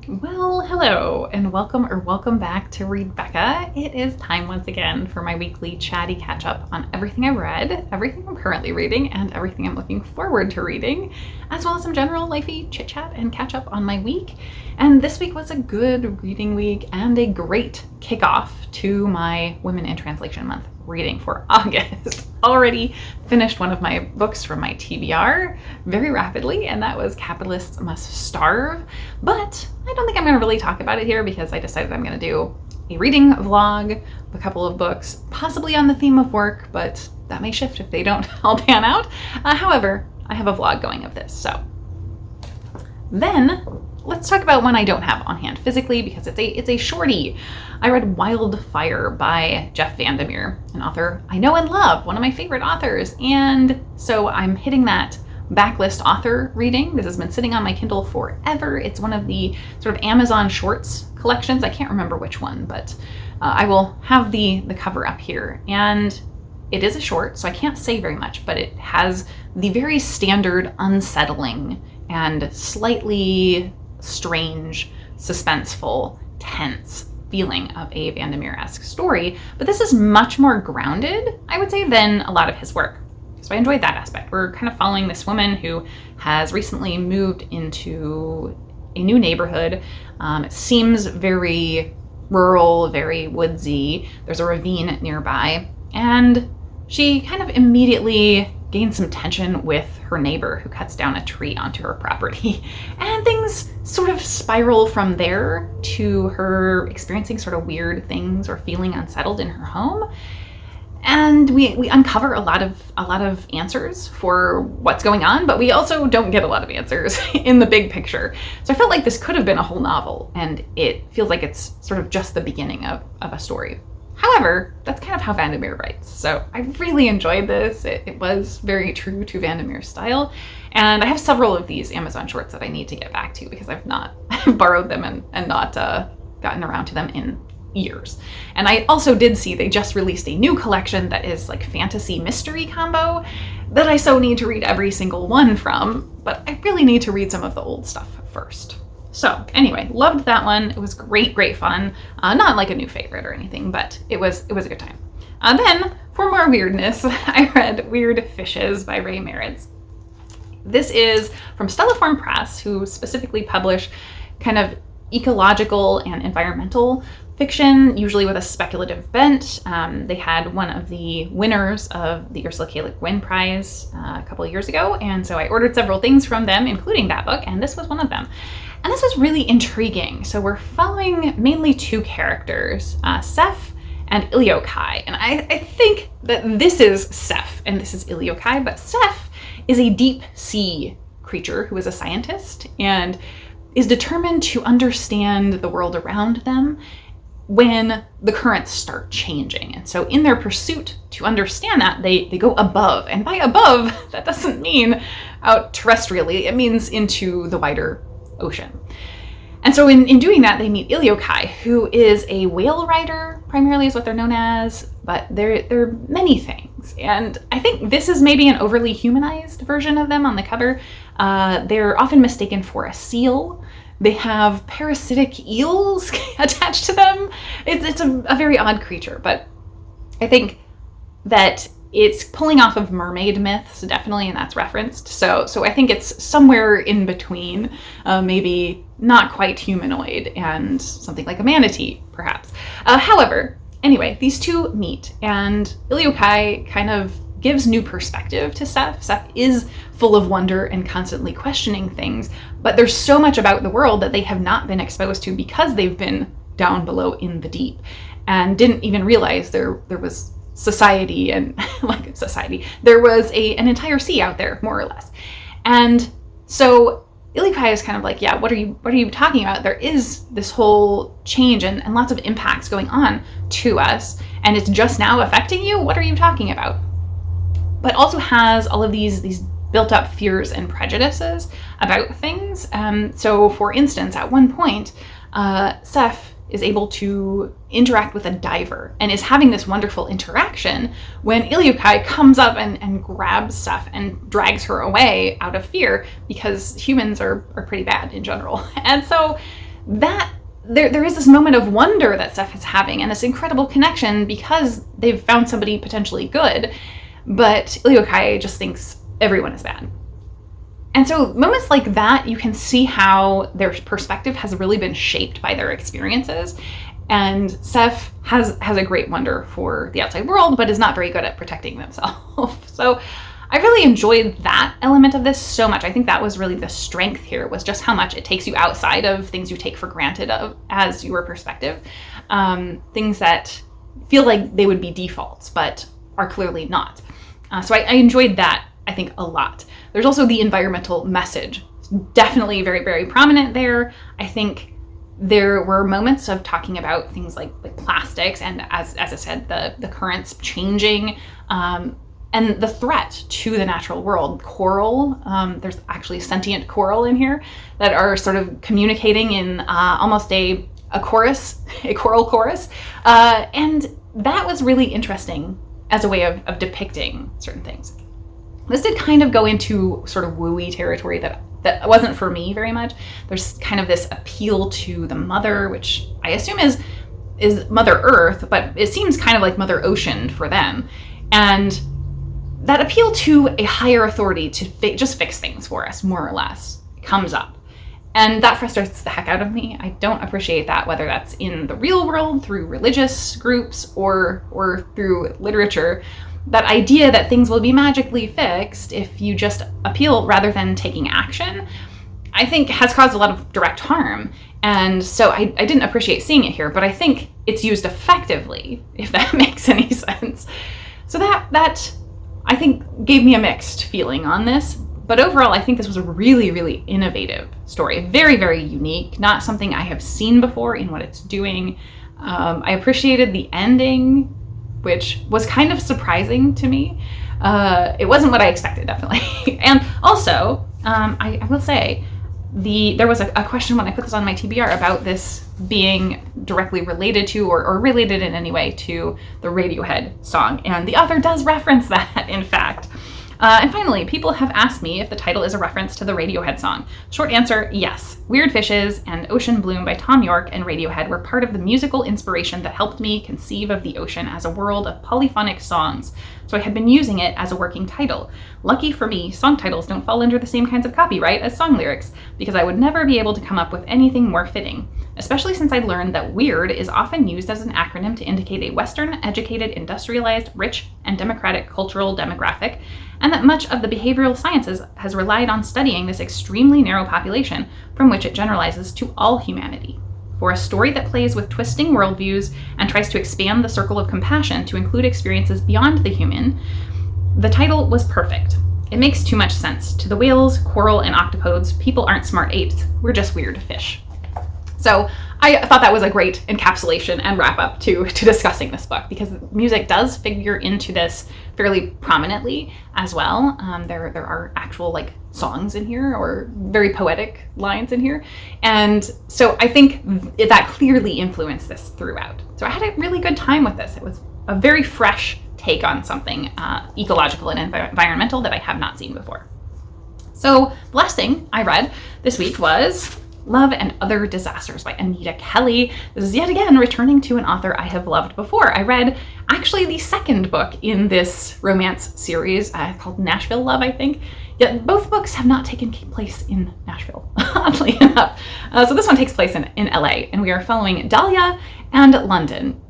Well, hello and welcome back to Read Becca. It is time once again for my weekly chatty catch up on everything I've read, everything I'm currently reading, and everything I'm looking forward to reading, as well as some general lifey chit chat and catch up on my week. And this week was a good reading week and a great kickoff to my Women in Translation Month reading for August. Already finished one of my books from my TBR very rapidly, and that was Capitalists Must Starve. But I don't think I'm going to really talk about it here because I decided I'm going to do a reading vlog of a couple of books, possibly on the theme of work, but that may shift if they don't all pan out. However, I have a vlog going of this. So then let's talk about one I don't have on hand physically because it's a shorty. I read Wildfire by Jeff Vandermeer, an author I know and love, one of my favorite authors. And so I'm hitting that backlist author reading. This has been sitting on my Kindle forever. It's one of the sort of Amazon Shorts collections. I can't remember which one, but I will have the cover up here. And it is a short, so I can't say very much, but it has the very standard unsettling and slightly strange, suspenseful, tense feeling of a Vandermeer-esque story. But this is much more grounded, I would say, than a lot of his work. So I enjoyed that aspect. We're kind of following this woman who has recently moved into a new neighborhood. It seems very rural, very woodsy. There's a ravine nearby. And she kind of immediately gains some tension with her neighbor who cuts down a tree onto her property. And things sort of spiral from there to her experiencing sort of weird things or feeling unsettled in her home. And we uncover a lot of answers for what's going on, but we also don't get a lot of answers in the big picture. So I felt like this could have been a whole novel, and it feels like it's sort of just the beginning of a story. However, that's kind of how Vandermeer writes. So I really enjoyed this. It was very true to Vandermeer's style. And I have several of these Amazon shorts that I need to get back to because I've borrowed them and not gotten around to them in years. And I also did see they just released a new collection that is like fantasy mystery combo that I so need to read every single one from, but I really need to read some of the old stuff first. So anyway, loved that one. It was great fun. Not like a new favorite or anything, but it was a good time. Then for more weirdness, I read Weird Fishes by Mariz. This is from Stelliform Press, who specifically publish kind of ecological and environmental fiction, usually with a speculative bent. They had one of the winners of the Ursula K. Le Guin Prize a couple of years ago, and so I ordered several things from them, including that book, and this was one of them. And this was really intriguing. So we're following mainly two characters, Seth and Iliokai. And I think that this is Seth and this is Iliokai, but Seth is a deep sea creature who is a scientist and is determined to understand the world around them when the currents start changing. And so in their pursuit to understand that, they go above. And by above, that doesn't mean out terrestrially, it means into the wider ocean. And so in doing that, they meet Iliokai, who is a whale rider, primarily is what they're known as, but they're many things. And I think this is maybe an overly humanized version of them on the cover. They're often mistaken for a seal. They have parasitic eels attached to them. It's a very odd creature, but I think that it's pulling off of mermaid myths, definitely, and that's referenced. So I think it's somewhere in between, maybe not quite humanoid and something like a manatee, perhaps. However, anyway, these two meet, and Iliokai kind of gives new perspective to Seth. Seth is full of wonder and constantly questioning things, but there's so much about the world that they have not been exposed to because they've been down below in the deep and didn't even realize there was society and like society. There was an entire sea out there, more or less. And so Iliokai is kind of like, yeah, what are you talking about? There is this whole change and lots of impacts going on to us, and it's just now affecting you? What are you talking about? But also has all of these built up fears and prejudices about things. So for instance, at one point, Seth is able to interact with a diver and is having this wonderful interaction when Iliokai comes up and grabs Seth and drags her away out of fear because humans are pretty bad in general. And so there is this moment of wonder that Steph is having and this incredible connection because they've found somebody potentially good, but Ilyokai just thinks everyone is bad. And so moments like that, you can see how their perspective has really been shaped by their experiences. And Steph has a great wonder for the outside world, but is not very good at protecting themselves. So I really enjoyed that element of this so much. I think that was really the strength here, was just how much it takes you outside of things you take for granted as your perspective. Things that feel like they would be defaults, but are clearly not. So I enjoyed that, I think, a lot. There's also the environmental message. Definitely very, very prominent there. I think there were moments of talking about things like plastics and, as I said, the currents changing, and the threat to the natural world. Coral, there's actually sentient coral in here that are sort of communicating in almost a chorus, a choral chorus. And that was really interesting as a way of depicting certain things. This did kind of go into sort of wooey territory that wasn't for me very much. There's kind of this appeal to the mother, which I assume is Mother Earth, but it seems kind of like Mother Ocean for them. And that appeal to a higher authority to just fix things for us, more or less, comes up. And that frustrates the heck out of me. I don't appreciate that, whether that's in the real world, through religious groups, or through literature. That idea that things will be magically fixed if you just appeal rather than taking action, I think has caused a lot of direct harm. And so I didn't appreciate seeing it here, but I think it's used effectively, if that makes any sense. So that I think gave me a mixed feeling on this. But overall, I think this was a really, really innovative story. Very, very unique. Not something I have seen before in what it's doing. I appreciated the ending, which was kind of surprising to me. It wasn't what I expected, definitely. And also, I will say, there was a question when I put this on my TBR about this being directly related to, or related in any way to, the Radiohead song. And the author does reference that, in fact. And finally, people have asked me if the title is a reference to the Radiohead song. Short answer, yes. Weird Fishes and Ocean Bloom by Tom York and Radiohead were part of the musical inspiration that helped me conceive of the ocean as a world of polyphonic songs, so I had been using it as a working title. Lucky for me, song titles don't fall under the same kinds of copyright as song lyrics, because I would never be able to come up with anything more fitting, especially since I learned that WEIRD is often used as an acronym to indicate a Western, educated, industrialized, rich, and democratic cultural demographic, and that much of the behavioral sciences has relied on studying this extremely narrow population from which it generalizes to all humanity. For a story that plays with twisting worldviews and tries to expand the circle of compassion to include experiences beyond the human, the title was perfect. It makes too much sense. To the whales, coral, and octopodes, people aren't smart apes, we're just weird fish. So I thought that was a great encapsulation and wrap up to discussing this book, because music does figure into this fairly prominently as well. There are actual songs in here, or very poetic lines in here. And so I think that clearly influenced this throughout. So I had a really good time with this. It was a very fresh take on something ecological and environmental that I have not seen before. So the last thing I read this week was Love and Other Disasters by Anita Kelly. This is yet again returning to an author I have loved before. I read actually the second book in this romance series called Nashville Love, I think. Yet both books have not taken place in Nashville, oddly enough. So this one takes place in LA, and we are following Dahlia and London.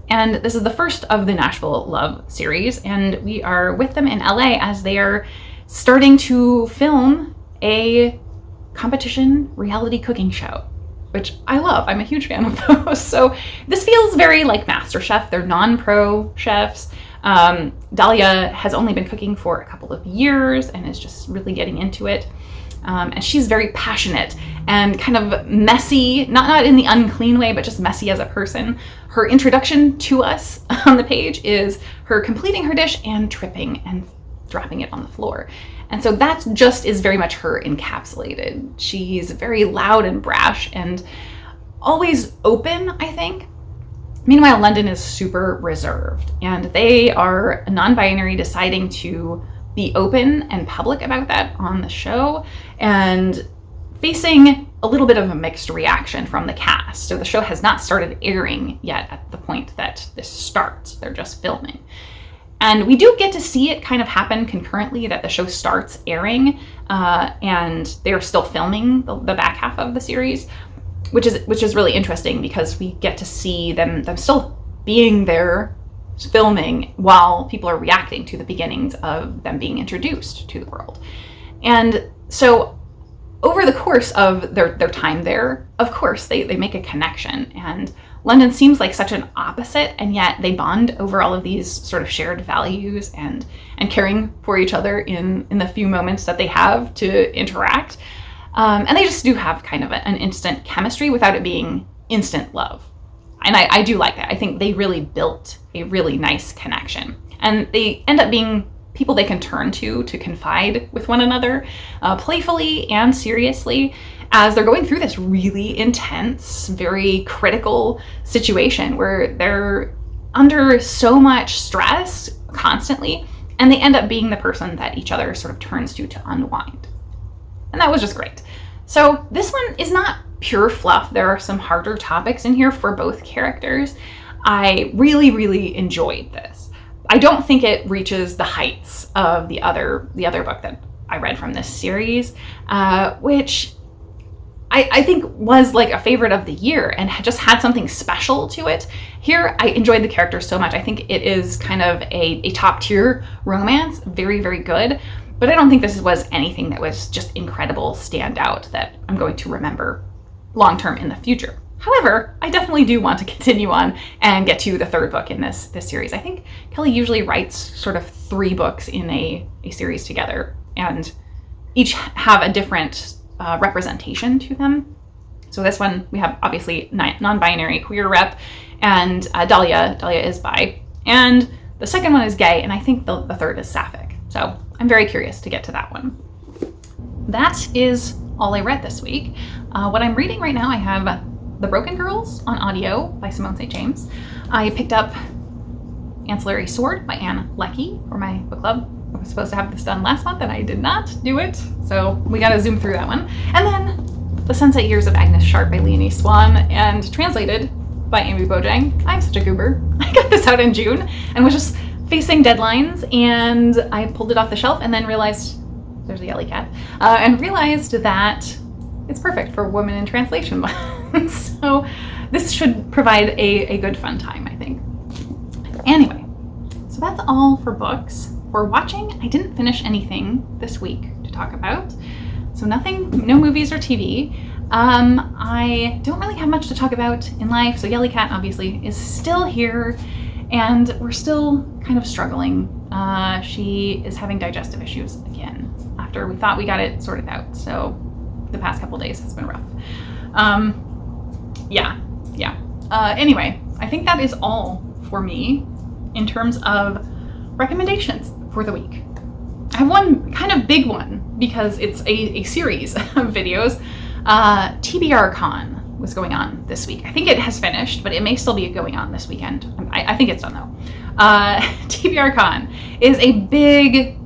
And this is the first of the Nashville Love series, and we are with them in LA as they are starting to film a competition reality cooking show, which I love. I'm a huge fan of those. So this feels very like MasterChef. They're non-pro chefs. Dahlia has only been cooking for a couple of years and is just really getting into it. And she's very passionate and kind of messy, not in the unclean way, but just messy as a person. Her introduction to us on the page is her completing her dish and tripping and dropping it on the floor. And so that just is very much her encapsulated. She's very loud and brash and always open, I think. Meanwhile, London is super reserved, and they are non-binary, deciding to be open and public about that on the show, and facing a little bit of a mixed reaction from the cast. So the show has not started airing yet at the point that this starts. They're just filming. And we do get to see it kind of happen concurrently, that the show starts airing and they're still filming the back half of the series, which is really interesting because we get to see them still being there filming while people are reacting to the beginnings of them being introduced to the world. And so over the course of their time there, of course, they make a connection. And London seems like such an opposite, and yet they bond over all of these sort of shared values and caring for each other in the few moments that they have to interact. And they just do have kind of an instant chemistry without it being instant love. And I do like that. I think they really built a really nice connection. And they end up being people they can turn to confide with one another, playfully and seriously, as they're going through this really intense, very critical situation where they're under so much stress constantly, and they end up being the person that each other sort of turns to unwind. And that was just great. So this one is not pure fluff. There are some harder topics in here for both characters. I really, really enjoyed this. I don't think it reaches the heights of the other book that I read from this series, which I think was like a favorite of the year and just had something special to it. Here, I enjoyed the characters so much. I think it is kind of a top tier romance, very, very good. But I don't think this was anything that was just incredible standout that I'm going to remember long term in the future. However, I definitely do want to continue on and get to the third book in this series. I think Kelly usually writes sort of 3 books in a series together, and each have a different representation to them. So this one, we have obviously non-binary queer rep, and Dahlia is bi, and the second one is gay, and I think the third is sapphic. So I'm very curious to get to that one. That is all I read this week. What I'm reading right now, I have The Broken Girls on audio by Simone St. James. I picked up Ancillary Sword by Anne Leckie for my book club. I was supposed to have this done last month and I did not do it, so we gotta zoom through that one. And then The Sunset Years of Agnes Sharp by Leonie Swan, and translated by Amy Bojang. I'm such a goober. I got this out in June and was just facing deadlines, and I pulled it off the shelf and then realized, there's a yelly cat, and realized that it's perfect for Women in Translation Month. So this should provide a good fun time, I think. Anyway, so that's all for books. For watching, I didn't finish anything this week to talk about. So no movies or TV. I don't really have much to talk about in life. So Yelly Cat obviously is still here, and we're still kind of struggling. She is having digestive issues again after we thought we got it sorted out. So the past couple days has been rough. Anyway, I think that is all for me in terms of recommendations for the week. I have one kind of big one because it's a series of videos. TBR Con was going on this week. I think it has finished, but it may still be going on this weekend. I think it's done though. TBR Con is a big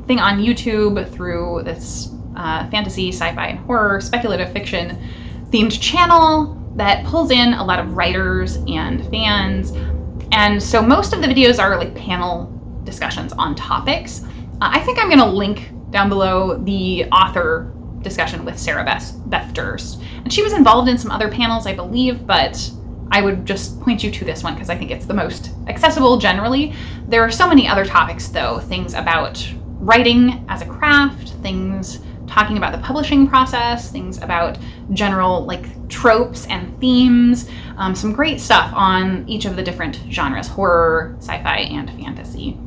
thing on YouTube through this fantasy, sci-fi, and horror, speculative fiction themed channel that pulls in a lot of writers and fans. And so most of the videos are like panel discussions on topics. I think I'm going to link down below the author discussion with Sarah Beth Durst. And she was involved in some other panels, I believe, but I would just point you to this one because I think it's the most accessible generally. There are so many other topics though, things about writing as a craft, things talking about the publishing process, things about general like tropes and themes, some great stuff on each of the different genres, horror, sci-fi, and fantasy.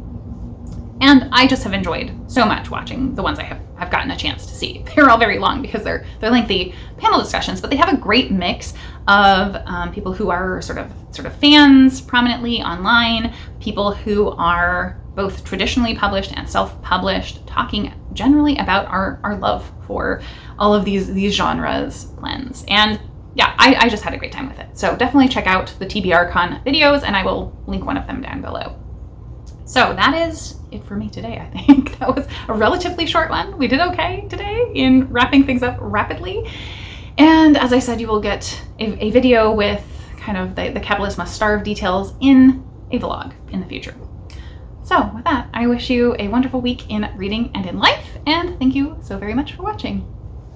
And I just have enjoyed so much watching the ones I have gotten a chance to see. They're all very long because they're lengthy panel discussions, but they have a great mix of people who are sort of fans prominently online, people who are both traditionally published and self-published, talking generally about our love for all of these genres blends. And yeah, I just had a great time with it. So definitely check out the TBR Con videos, and I will link one of them down below. So that is it for me today, I think. That was a relatively short one. We did okay today in wrapping things up rapidly. And as I said, you will get a video with kind of the capitalist must starve details in a vlog in the future. So with that, I wish you a wonderful week in reading and in life, and thank you so very much for watching.